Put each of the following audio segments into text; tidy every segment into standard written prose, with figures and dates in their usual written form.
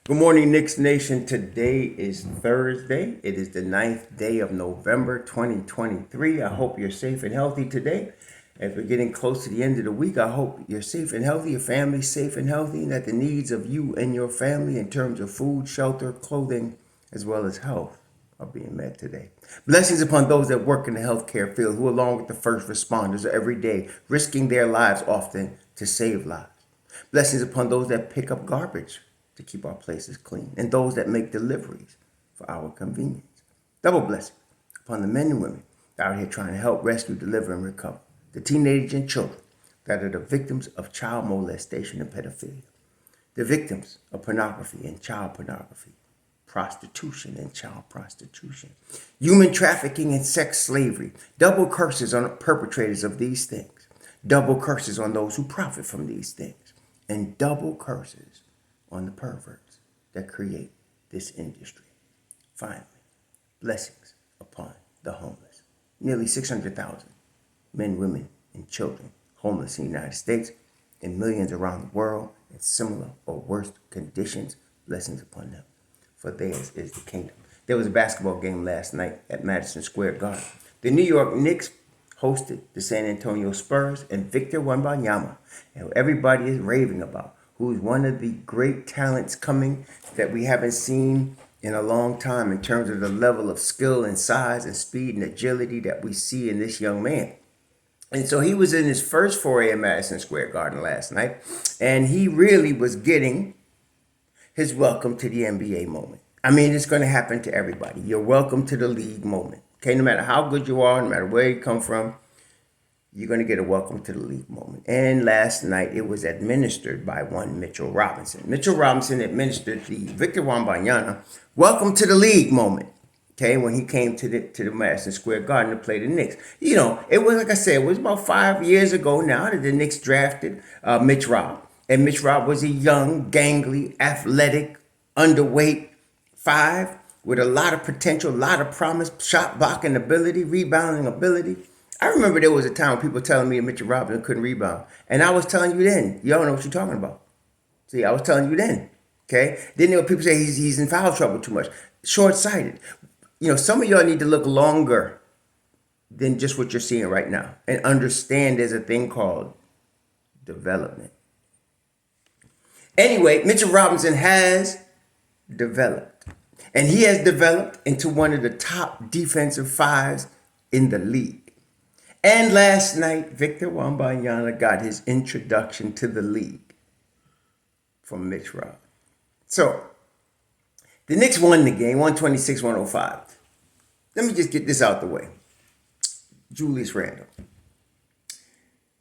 Good morning, Knicks Nation. Today is Thursday. It is the 9th day of November 2023. I hope you're safe and healthy today. As we're getting close to the end of the week, I hope you're safe and healthy, your family's safe and healthy, and that the needs of you and your family in terms of food, shelter, clothing, as well as health are being met today. Blessings upon those that work in the healthcare field who, along with the first responders, are every day risking their lives often to save lives. Blessings upon those that pick up garbage to keep our places clean, and those that make deliveries for our convenience. Double blessing upon the men and women that are out here trying to help rescue, deliver, and recover the teenagers and children that are the victims of child molestation and pedophilia, the victims of pornography and child pornography, prostitution and child prostitution, human trafficking and sex slavery. Double curses on perpetrators of these things, double curses on those who profit from these things, and double curses on the perverts that create this industry. Finally, blessings upon the homeless. Nearly 600,000 men, women, and children homeless in the United States and millions around the world in similar or worse conditions. Blessings upon them, for theirs is the kingdom. There was a basketball game last night at Madison Square Garden. The New York Knicks hosted the San Antonio Spurs and Victor Wembanyama, and everybody is raving about, who's one of the great talents coming that we haven't seen in a long time in terms of the level of skill and size and speed and agility that we see in this young man. And so he was in his first foray in Madison Square Garden last night, and he really was getting his welcome to the NBA moment. I mean, it's going to happen to everybody. You're welcome to the league moment. Okay, no matter how good you are, no matter where you come from, you're going to get a welcome to the league moment. And last night, it was administered by one Mitchell Robinson. Mitchell Robinson administered the Victor Wembanyama welcome to the league moment. Okay, when he came to the Madison Square Garden to play the Knicks. You know, it was, like I said, it was about 5 years ago now that the Knicks drafted Mitchrob. And Mitchrob was a young, gangly, athletic, underweight five with a lot of potential, a lot of promise, shot blocking ability, rebounding ability. I remember there was a time when people telling me that Mitchell Robinson couldn't rebound. And I was telling you then, you don't know what you're talking about. See, I was telling you then, okay? Then there were people say he's in foul trouble too much. Short-sighted. You know, some of y'all need to look longer than just what you're seeing right now and understand there's a thing called development. Anyway, Mitchell Robinson has developed. And he has developed into one of the top defensive fives in the league. And last night, Victor Wembanyama got his introduction to the league from Mitchrob. So, the Knicks won the game, 126-105. Let me just get this out the way. Julius Randle.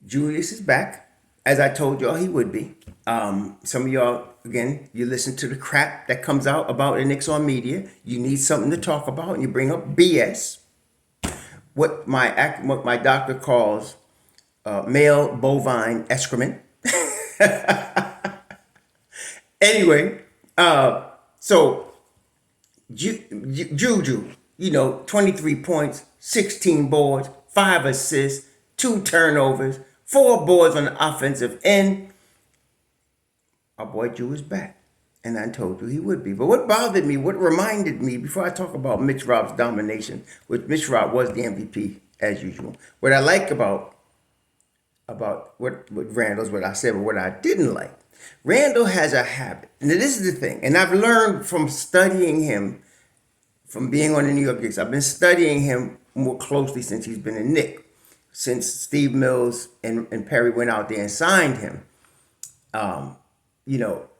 Julius is back, as I told y'all he would be. Some of y'all, again, you listen to the crap that comes out about the Knicks on media. You need something to talk about, and you bring up BS. What my doctor calls male bovine excrement. Anyway, so Juju, 23 points, 16 boards, 5 assists, 2 turnovers, 4 boards on the offensive end. Our boy Ju is back. And I told you he would be. But what bothered me, what reminded me, before I talk about Mitchrob's domination, which Mitchrob was the MVP as usual. What I like about what Randall's what I said, but what I didn't like. Randall has a habit. And this is the thing. And I've learned from studying him, from being on the New York Knicks. I've been studying him more closely since he's been a Knick. Since Steve Mills and Perry went out there and signed him.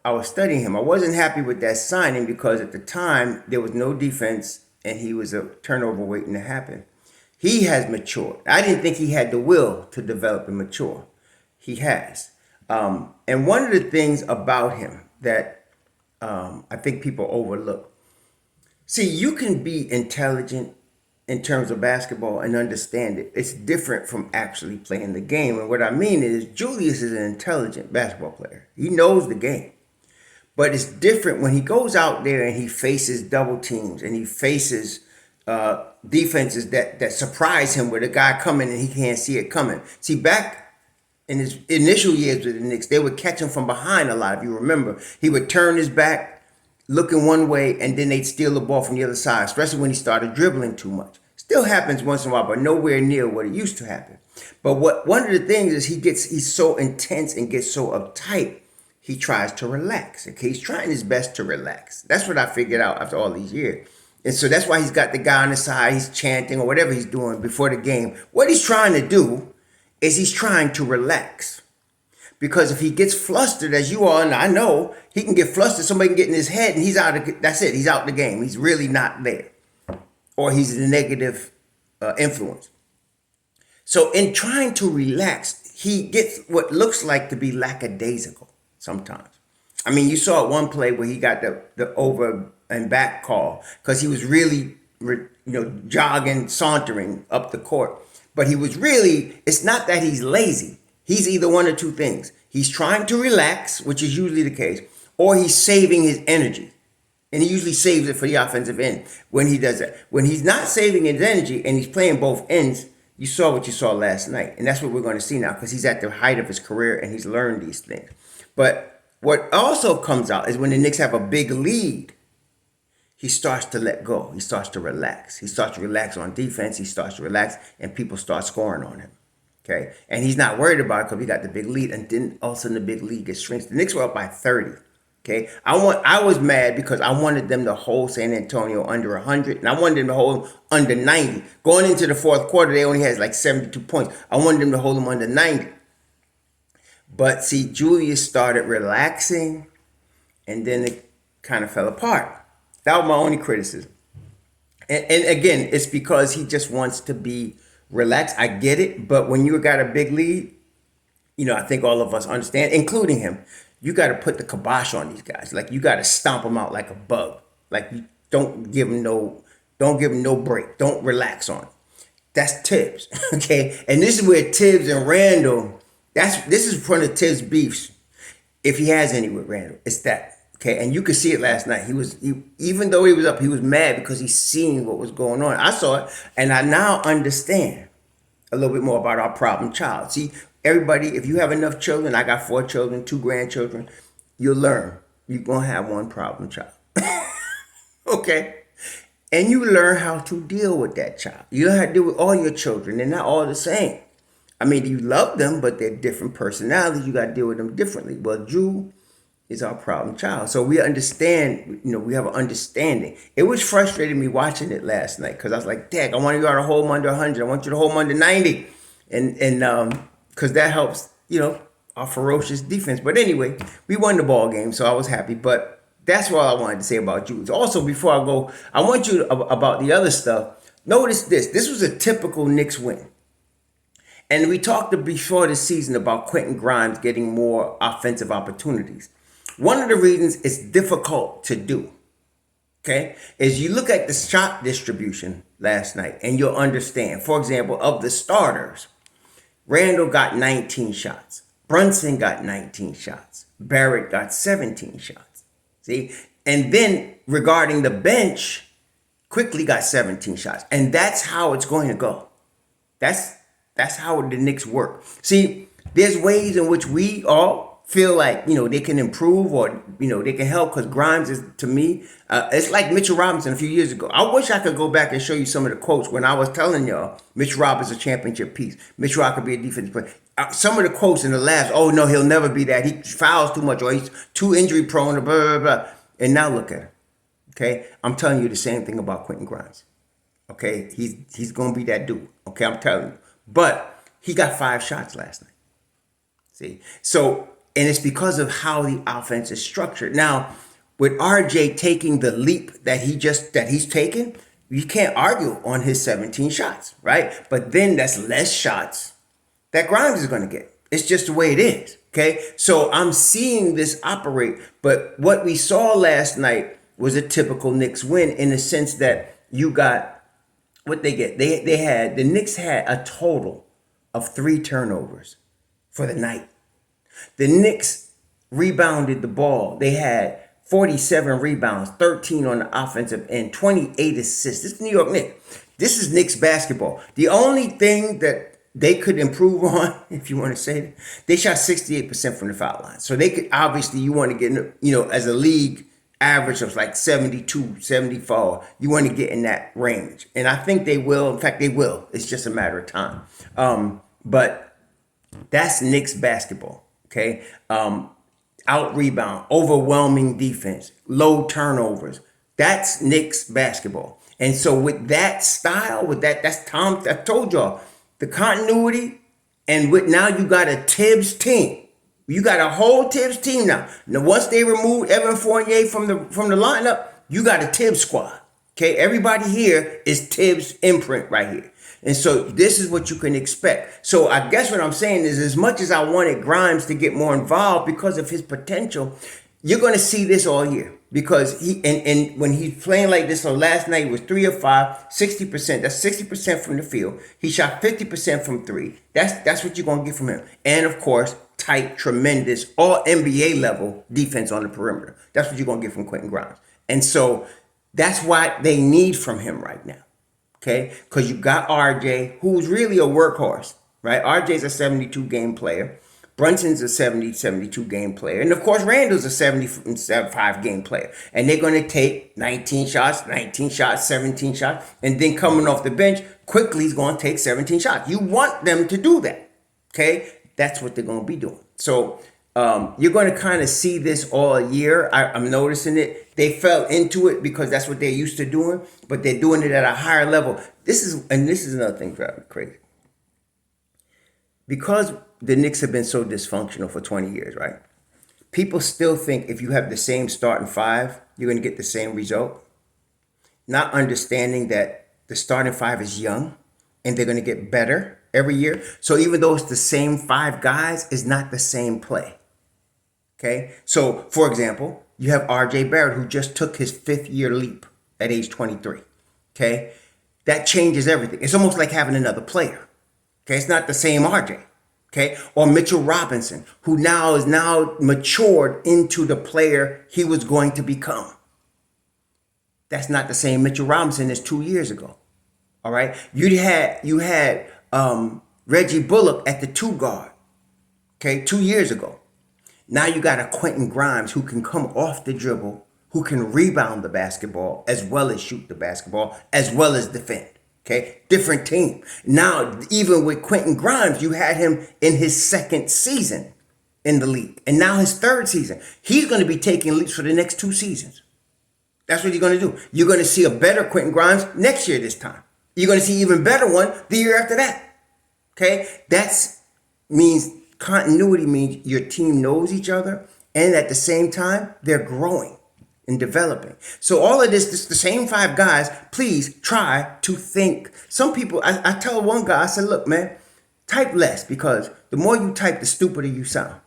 I was studying him. I wasn't happy with that signing because at the time there was no defense and he was a turnover waiting to happen. He has matured. I didn't think he had the will to develop and mature. He has. And one of the things about him that I think people overlook. See, you can be intelligent in terms of basketball and understand it. It's different from actually playing the game. And what I mean is Julius is an intelligent basketball player. He knows the game. But it's different when he goes out there and he faces double teams and he faces defenses that surprise him with a guy coming and he can't see it coming. See, back in his initial years with the Knicks, they would catch him from behind a lot. If you remember, he would turn his back looking one way and then they'd steal the ball from the other side, especially when he started dribbling too much. Still happens once in a while, but nowhere near what it used to happen. But one of the things is he's so intense and gets so uptight, he tries to relax. Okay, he's trying his best to relax. That's what I figured out after all these years. And so that's why he's got the guy on the side, he's chanting or whatever he's doing before the game. What he's trying to do is he's trying to relax. Because if he gets flustered, as you all, and I know, he can get flustered, somebody can get in his head and that's it, he's out the game. He's really not there. Or he's a negative influence. So in trying to relax, he gets what looks like to be lackadaisical sometimes. I mean, you saw one play where he got the over and back call because he was really, jogging, sauntering up the court. But he was really, it's not that he's lazy. He's either one or two things. He's trying to relax, which is usually the case, or he's saving his energy. And he usually saves it for the offensive end when he does that. When he's not saving his energy and he's playing both ends, you saw what you saw last night. And that's what we're going to see now because he's at the height of his career and he's learned these things. But what also comes out is when the Knicks have a big lead, he starts to let go. He starts to relax. He starts to relax on defense. He starts to relax and people start scoring on him. Okay, and he's not worried about it because we got the big lead, and then all of a sudden the big lead gets shrinks. The Knicks were up by 30. Okay, I was mad because I wanted them to hold San Antonio under 100, and I wanted them to hold them under 90. Going into the fourth quarter, they only had like 72 points. I wanted them to hold them under 90. But see, Julius started relaxing, and then it kind of fell apart. That was my only criticism. And again, it's because he just wants to be relax. I get it, but when you got a big lead, I think all of us understand, including him, you got to put the kibosh on these guys. Like you got to stomp them out like a bug. Like you don't give them no break. Don't relax on them. That's Tibbs, okay? And this is where Tibbs and Randall, this is one of Tibbs' beefs, if he has any with Randall. It's that. Okay, and you could see it last night. Even though he was up, he was mad because he's seeing what was going on. I saw it, and I now understand a little bit more about our problem child. See, everybody, if you have enough children, I got 4 children, 2 grandchildren, you'll learn. You're going to have one problem child. Okay? And you learn how to deal with that child. You learn how to deal with all your children. They're not all the same. I mean, you love them, but they're different personalities. You got to deal with them differently. Well, Drew is our problem child. So we understand, we have an understanding. It was frustrating me watching it last night because I was like, Dad, I want you to hold him under 100. I want you to hold him under 90. And because that helps, our ferocious defense. But anyway, we won the ball game, so I was happy. But that's what I wanted to say about Julius. Also, before I go, I want you to, about the other stuff. Notice this. This was a typical Knicks win. And we talked before the season about Quentin Grimes getting more offensive opportunities. One of the reasons it's difficult to do, okay, is you look at the shot distribution last night and you'll understand. For example, of the starters, Randall got 19 shots. Brunson got 19 shots. Barrett got 17 shots. See? And then regarding the bench, Quickly got 17 shots. And that's how it's going to go. That's how the Knicks work. See, there's ways in which we all feel like, they can improve or, they can help because Grimes is, to me, it's like Mitchrob a few years ago. I wish I could go back and show you some of the quotes when I was telling y'all Mitchrob is a championship piece. Mitchrob could be a defensive player. Some of the quotes in the last, oh, no, he'll never be that. He fouls too much or he's too injury prone, blah, blah, blah. And now look at him, okay? I'm telling you the same thing about Quentin Grimes, okay? He's going to be that dude, okay? I'm telling you. But he got 5 shots last night, see? So, and it's because of how the offense is structured. Now, with RJ taking the leap that he's taken, you can't argue on his 17 shots, right? But then that's less shots that Grimes is going to get. It's just the way it is, okay? So I'm seeing this operate. But what we saw last night was a typical Knicks win in the sense that you got what they get. The Knicks had a total of 3 turnovers for the night. The Knicks rebounded the ball. They had 47 rebounds, 13 on the offensive end, 28 assists. This is New York Knicks. This is Knicks basketball. The only thing that they could improve on, if you want to say it, they shot 68% from the foul line. So they could, obviously, you want to get, as a league average of like 72, 74. You want to get in that range. And I think they will. In fact, they will. It's just a matter of time. But that's Knicks basketball. Okay. Out rebound, overwhelming defense, low turnovers. That's Knicks basketball. And so with that style, that's Tom, I told y'all, the continuity, and with now you got a Tibbs team. You got a whole Tibbs team now. Now once they removed Evan Fournier from the lineup, you got a Tibbs squad. Okay, everybody here is Tibbs imprint right here. And so this is what you can expect. So I guess what I'm saying is, as much as I wanted Grimes to get more involved because of his potential, you're going to see this all year. Because he and when he's playing like this, so last night was 3 of 5, 60%. That's 60% from the field. He shot 50% from 3. That's what you're going to get from him. And of course, tight, tremendous, all NBA level defense on the perimeter. That's what you're going to get from Quentin Grimes. And so that's what they need from him right now. Okay? Because you got RJ, who's really a workhorse, right? RJ's a 72 game player. Brunson's a 72 game player. And of course, Randall's a 75 game player. And they're going to take 19 shots, 17 shots. And then coming off the bench, quickly he's going to take 17 shots. You want them to do that. Okay? That's what they're going to be doing. So you're going to kind of see this all year. I'm noticing it. They fell into it because that's what they're used to doing. But they're doing it at a higher level. This is another thing driving me crazy. Because the Knicks have been so dysfunctional for 20 years, right? People still think if you have the same starting five, you're going to get the same result. Not understanding that the starting five is young and they're going to get better every year. So even though it's the same 5 guys, it's not the same play. Okay? So, for example, you have RJ Barrett, who just took his 5th year leap at age 23. Okay? That changes everything. It's almost like having another player. Okay? It's not the same RJ. Okay, or Mitchell Robinson, who now is matured into the player he was going to become. That's not the same Mitchell Robinson as 2 years ago. All right, you had Reggie Bullock at the 2 guard. Okay, 2 years ago. Now you got a Quentin Grimes who can come off the dribble, who can rebound the basketball as well as shoot the basketball as well as defend. Okay, different team. Now, even with Quentin Grimes, you had him in his 2nd season in the league. And now his 3rd season. He's going to be taking leaps for the next 2 seasons. That's what you're going to do. You're going to see a better Quentin Grimes next year this time. You're going to see even better one the year after that. Okay, that means continuity means your team knows each other. And at the same time, they're growing and developing. So all of this the same 5 guys, please try to think. Some people, I tell one guy, I said, look, man, type less, because the more you type, the stupider you sound.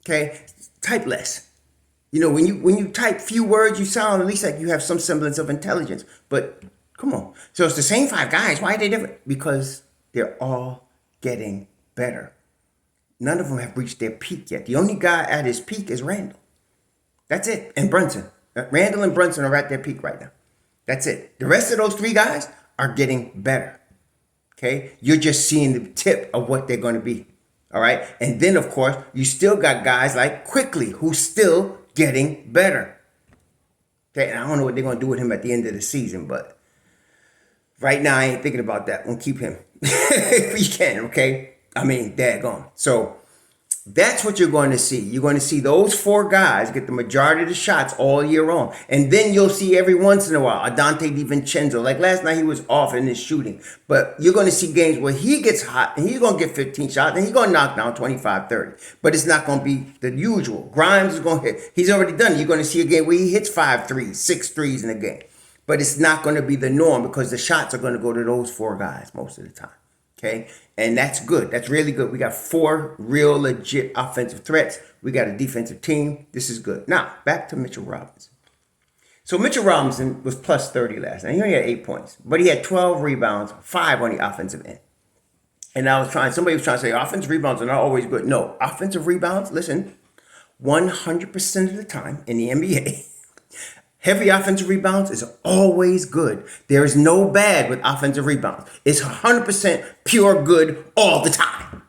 Okay? Type less. You know, when you type few words, you sound at least like you have some semblance of intelligence. But come on. So it's the same 5 guys. Why are they different? Because they're all getting better. None of them have reached their peak yet. The only guy at his peak is Randall. That's it. And Brunson. Randall and Brunson are at their peak right now. That's it. The rest of those 3 guys are getting better. Okay? You're just seeing the tip of what they're going to be. All right? And then, of course, you still got guys like Quickly, who's still getting better. Okay? And I don't know what they're going to do with him at the end of the season, but right now I ain't thinking about that. I'm going to keep him. If you can, okay? I mean, daggone. So that's what you're going to see. You're going to see those 4 guys get the majority of the shots all year long. And then you'll see every once in a while a Dante DiVincenzo. Like last night, he was off in his shooting. But you're going to see games where he gets hot and he's going to get 15 shots and he's going to knock down 25, 30. But it's not going to be the usual. Grimes is going to hit. He's already done it. You're going to see a game where he hits 5 threes, 6 threes in a game. But it's not going to be the norm because the shots are going to go to those 4 guys most of the time. Okay, and that's good. That's really good. We got 4 real legit offensive threats. We got a defensive team. This is good. Now, back to Mitchell Robinson. So Mitchell Robinson was plus 30 last night. He only had 8 points, but he had 12 rebounds, 5 on the offensive end. And somebody was trying to say offensive rebounds are not always good. No, offensive rebounds, listen, 100% of the time in the NBA, heavy offensive rebounds is always good. There is no bad with offensive rebounds. It's 100% pure good all the time.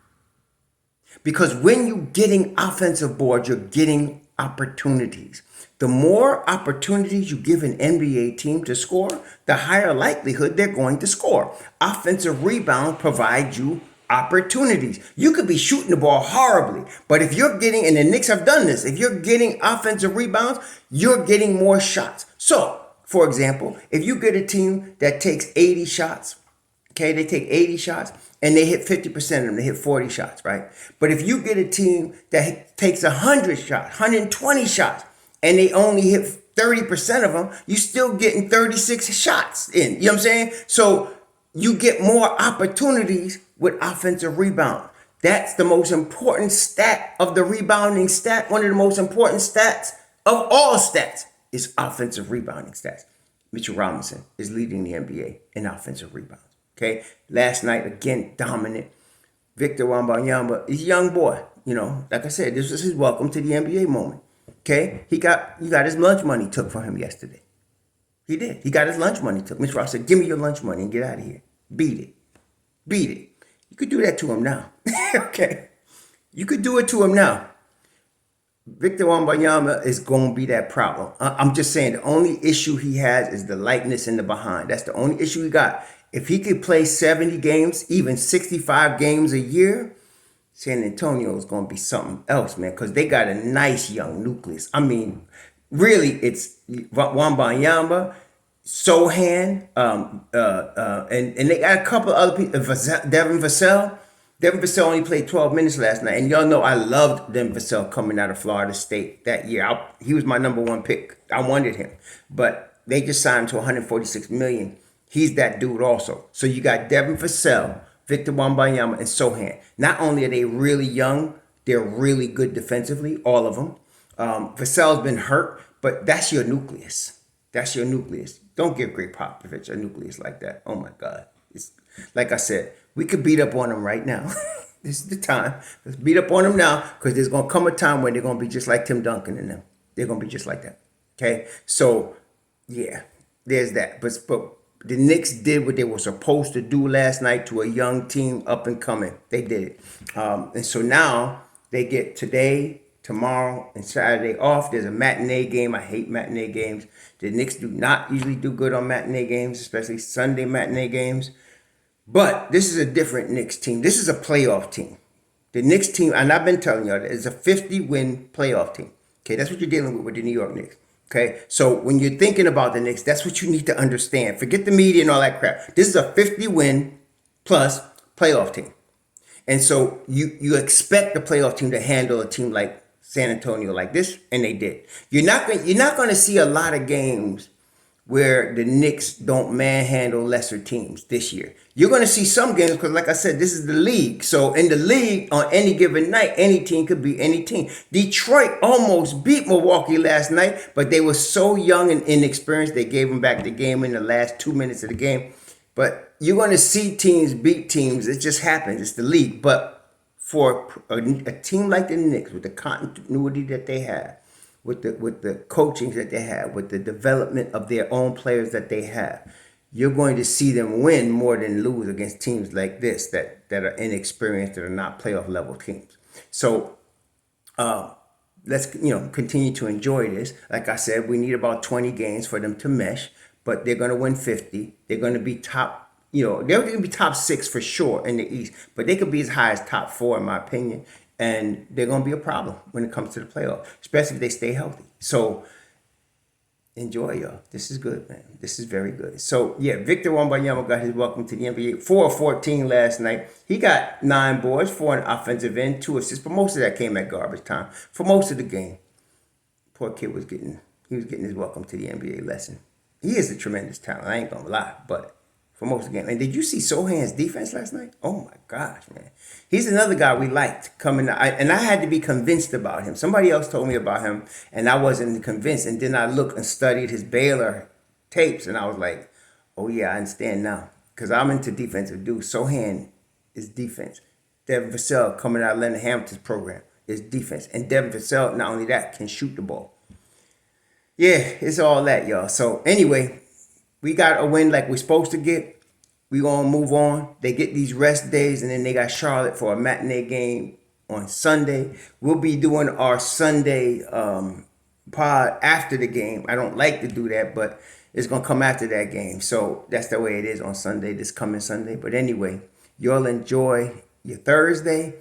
Because when you're getting offensive boards, you're getting opportunities. The more opportunities you give an NBA team to score, the higher likelihood they're going to score. Offensive rebound provides you opportunities. You could be shooting the ball horribly, but if you're getting, and the Knicks have done this, if you're getting offensive rebounds, you're getting more shots. So, for example, if you get a team that takes 80 shots, okay, they take 80 shots and they hit 50% of them, they hit 40 shots, right? But if you get a team that takes 100 shots, 120 shots, and they only hit 30% of them, you still getting 36 shots in. You know what I'm saying? So you get more opportunities with offensive rebound. That's the most important stat of the rebounding stat. One of the most important stats of all stats is offensive rebounding stats. Mitchrob is leading the NBA in offensive rebounds. Okay, last night again, dominant. Victor Wembanyama is a young boy. You know, like I said, this was his welcome to the NBA moment. Okay, he got his lunch money took from him yesterday. He did. He got his lunch money took. Mr. Ross said, "Give me your lunch money and get out of here. Beat it, beat it." You could do that to him now. Okay, you could do it to him now. Victor Wembanyama is going to be that problem. I'm just saying the only issue he has is the lightness in the behind. That's the only issue he got. If he could play 70 games, even 65 games a year, San Antonio is going to be something else, man, because they got a nice young nucleus. I mean, really, it's Wembanyama, Sohan, and they got a couple of other people. Devin Vassell. Devin Vassell only played 12 minutes last night. And y'all know I loved Devin Vassell coming out of Florida State that year. He was my number one pick. I wanted him. But they just signed him to $146 million. He's that dude also. So you got Devin Vassell, Victor Wembanyama, and Sohan. Not only are they really young, they're really good defensively, all of them. Vassell's been hurt, but that's your nucleus. That's your nucleus. Don't give Greg Popovich a nucleus like that. Oh, my God. It's, like I said, we could beat up on them right now. This is the time. Let's beat up on them now because there's going to come a time when they're going to be just like Tim Duncan and them. They're going to be just like that. Okay? So, yeah, there's that. But the Knicks did what they were supposed to do last night to a young team up and coming. They did it. And so now they get today, tomorrow, and Saturday off. There's a matinee game. I hate matinee games. The Knicks do not usually do good on matinee games, especially Sunday matinee games. But this is a different Knicks team. This is a playoff team. The Knicks team, and I've been telling y'all, it's a 50-win playoff team. Okay, that's what you're dealing with the New York Knicks. Okay, so when you're thinking about the Knicks, that's what you need to understand. Forget the media and all that crap. This is a 50-win plus playoff team. And so you expect the playoff team to handle a team like San Antonio like this, and they did. You're not going to see a lot of games where the Knicks don't manhandle lesser teams this year. You're going to see some games because, like I said, this is the league. So in the league, on any given night, any team could beat any team. Detroit almost beat Milwaukee last night, but they were so young and inexperienced, they gave them back the game in the last 2 minutes of the game. But you're going to see teams beat teams. It just happens. It's the league. But for a team like the Knicks, with the continuity that they have, with the coaching that they have, with the development of their own players that they have, you're going to see them win more than lose against teams like this that are inexperienced, that are not playoff level teams. So let's continue to enjoy this. Like I said, we need about 20 games for them to mesh, but they're going to win 50. They're going to be top. They're going to be top 6 for sure in the East, but they could be as high as top 4 in my opinion. And they're going to be a problem when it comes to the playoff, especially if they stay healthy. So enjoy, y'all. This is good, man. This is very good. So, yeah, Victor Wembanyama got his welcome to the NBA. 4 of 14 last night. He got 9 boards, 4 on the offensive end, 2 assists, but most of that came at garbage time for most of the game. Poor kid was getting his welcome to the NBA lesson. He is a tremendous talent. I ain't going to lie, but for most of the game. And did you see Sohan's defense last night? Oh, my gosh, man. He's another guy we liked coming out. And I had to be convinced about him. Somebody else told me about him, and I wasn't convinced. And then I looked and studied his Baylor tapes, and I was like, oh, yeah, I understand now. Because I'm into defensive dudes. Sohan is defense. Devin Vassell coming out of Leonard Hamilton's program is defense. And Devin Vassell, not only that, can shoot the ball. Yeah, it's all that, y'all. So, anyway, we got a win like we're supposed to get. We're going to move on. They get these rest days, and then they got Charlotte for a matinee game on Sunday. We'll be doing our Sunday pod after the game. I don't like to do that, but it's gonna come after that game. So that's the way it is on Sunday, this coming Sunday. But anyway, y'all enjoy your Thursday.